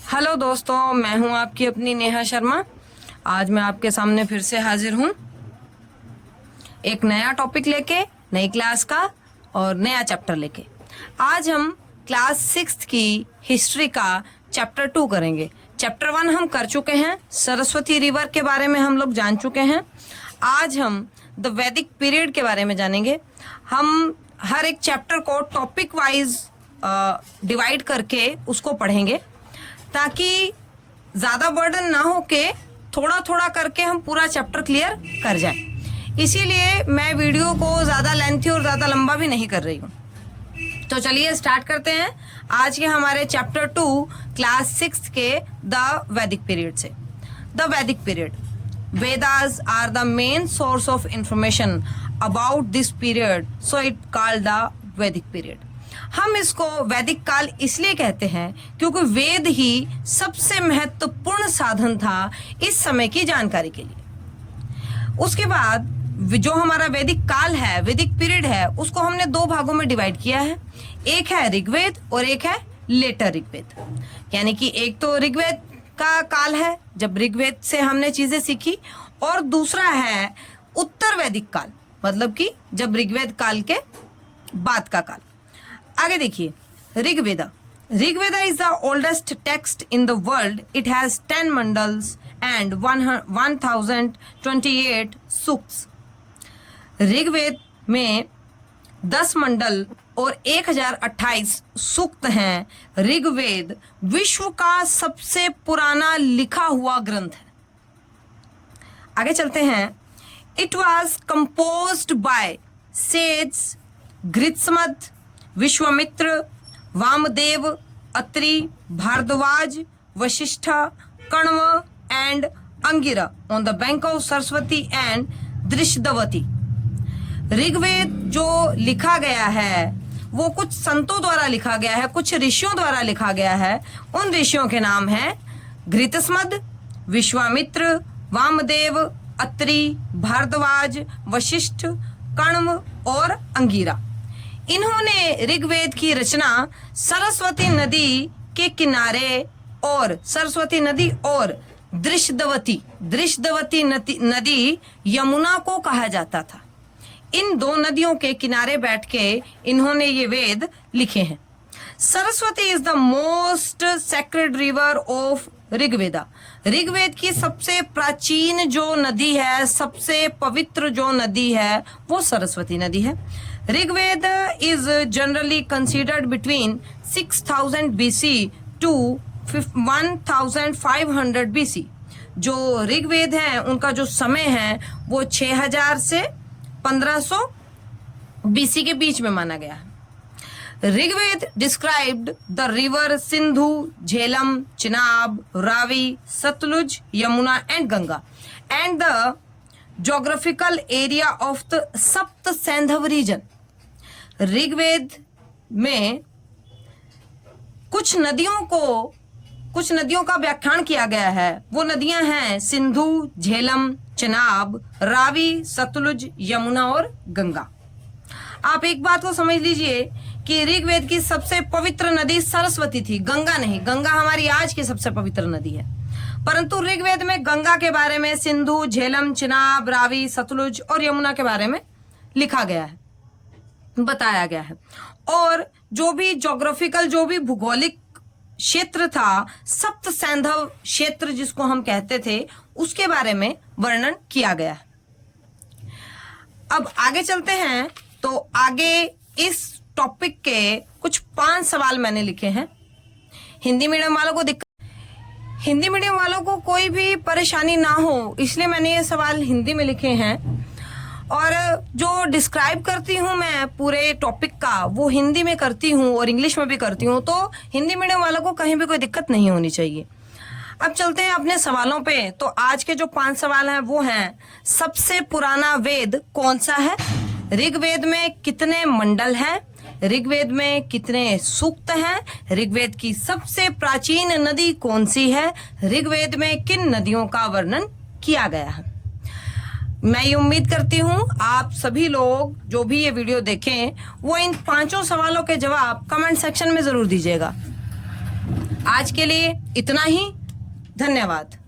Hello दोस्तों, मैं हूं आपकी अपनी नेहा शर्मा। आज मैं आपके सामने फिर से हाजिर हूं एक नया टॉपिक लेके, नई क्लास का और नया चैप्टर लेके। आज हम क्लास 6 की हिस्ट्री का चैप्टर 2 करेंगे। चैप्टर 1 हम कर चुके हैं, सरस्वती रिवर के बारे में हम लोग जान चुके हैं। आज हम द वैदिक पीरियड के बारे में जानेंगे। हम हर एक चैप्टर को टॉपिक वाइज डिवाइड करके उसको पढ़ेंगे ताकि ज़्यादा बर्डन ना हो के थोड़ा थोड़ा करके हम पूरा चैप्टर क्लियर कर जाएं। इसीलिए मैं वीडियो को ज़्यादा लेंथी और ज़्यादा लंबा भी नहीं कर रही हूँ। तो चलिए स्टार्ट करते हैं आज के हमारे चैप्टर 2 क्लास 6 के द वैदिक पीरियड से। The Vedic period, Vedas are the main source of information about this period, so it called the Vedic period. हम इसको वैदिक काल इसलिए कहते हैं क्योंकि वेद ही सबसे महत्वपूर्ण साधन था इस समय की जानकारी के लिए। उसके बाद जो हमारा वैदिक काल है, वैदिक पीरियड है, उसको हमने 2 भागों में डिवाइड किया है। एक है ऋग्वेद और एक है लेटर ऋग्वेद। यानी कि एक तो ऋग्वेद का काल है जब ऋग्वेद से हमने चीजें सीखी, और दूसरा है उत्तर वैदिक काल, मतलब कि जब ऋग्वेद काल के बाद का काल। आगे देखिए, Rigveda. Rigveda is the oldest text in the world. It has 10 mandals and 1028 suktas. Rigveda में 10 मंडल और 1028 सूक्त हैं। ऋग्वेद विश्व का सबसे पुराना लिखा हुआ ग्रंथ है। आगे चलते हैं। It was composed by sage, Gritsamada, Vishwamitra, Vamadeva, Atri, Bharadwaj, Vashishtha, Kanva and Angira on the bank of Saraswati and Drishadvati. Rigveda जो लिखा गया है वो कुछ संतों द्वारा लिखा गया है, कुछ ऋषियों द्वारा लिखा गया है। उन ऋषियों के नाम हैं घृतस्मद, विश्वामित्र, वामदेव, अत्रि, भारद्वाज, वशिष्ठ, कण्व और अंगिरा। इन्होंने ऋग्वेद की रचना सरस्वती नदी के किनारे और सरस्वती नदी और दृश्यवती नदी यमुना को कहा जाता था। इन 2 नदियों के किनारे बैठ के इन्होंने ये वेद लिखे हैं। Saraswati is the most sacred river of Rigveda. Rigveda की सबसे प्राचीन जो नदी है, सबसे पवित्र जो नदी है, वो सरस्वती नदी है। Rigveda is generally considered between 6000 BC to 1500 BC। जो ऋग्वेद है उनका जो समय है वो 6000 से 1500 BC के बीच में माना गया है। Rigveda described the river Sindhu, Jhelum, Chenab, Ravi, Sutlej, Yamuna and Ganga and the geographical area of the सप्त सैंधव region। ऋग्वेद में कुछ नदियों का व्याख्यान किया गया है। वो नदियां हैं सिंधु, झेलम, चिनाब, रावी, सतलुज, यमुना और गंगा। आप एक बात को समझ लीजिए कि ऋग्वेद की सबसे पवित्र नदी सरस्वती थी, गंगा नहीं। गंगा हमारी आज की सबसे पवित्र नदी है, परंतु ऋग्वेद में गंगा के बारे में, सिंधु, झेलम, चिनाब, रावी, सतलुज और यमुना के बारे में लिखा गया है, बताया गया है। और जो भी ज्योग्राफिकल, जो भी भूगोलिक क्षेत्र था, सप्त सैंधव क्षेत्र जिसको हम कहते थे, उसके बारे में वर्णन किया गया है। अब आगे चलते हैं। तो आगे इस टॉपिक के कुछ 5 सवाल मैंने लिखे हैं। हिंदी मीडियम वालों को कोई भी परेशानी ना हो इसलिए मैंने ये सवाल हिंदी में लिखे हैं, और जो डिस्क्राइब करती हूँ मैं पूरे टॉपिक का वो हिंदी में करती हूँ और इंग्लिश में भी करती हूँ, तो हिंदी मीडियम वालों को कहीं भी कोई दिक्कत नहीं होनी चाहिए। अब चलते हैं अपने सवालों पे। तो आज के जो 5 सवाल हैं वो हैं, सबसे पुराना वेद कौन सा है? ऋग्वेद में कितने मंडल हैं? ऋग्वेद में कितने सूक्त हैं? ऋग्वेद की सबसे प्राचीन नदी कौन सी है? ऋग्वेद में किन नदियों का वर्णन किया गया है? मैं ये उम्मीद करती हूँ आप सभी लोग जो भी ये वीडियो देखें वो इन 5 सवालों के जवाब कमेंट सेक्शन में जरूर दीजिएगा। आज के लिए इतना ही। धन्यवाद।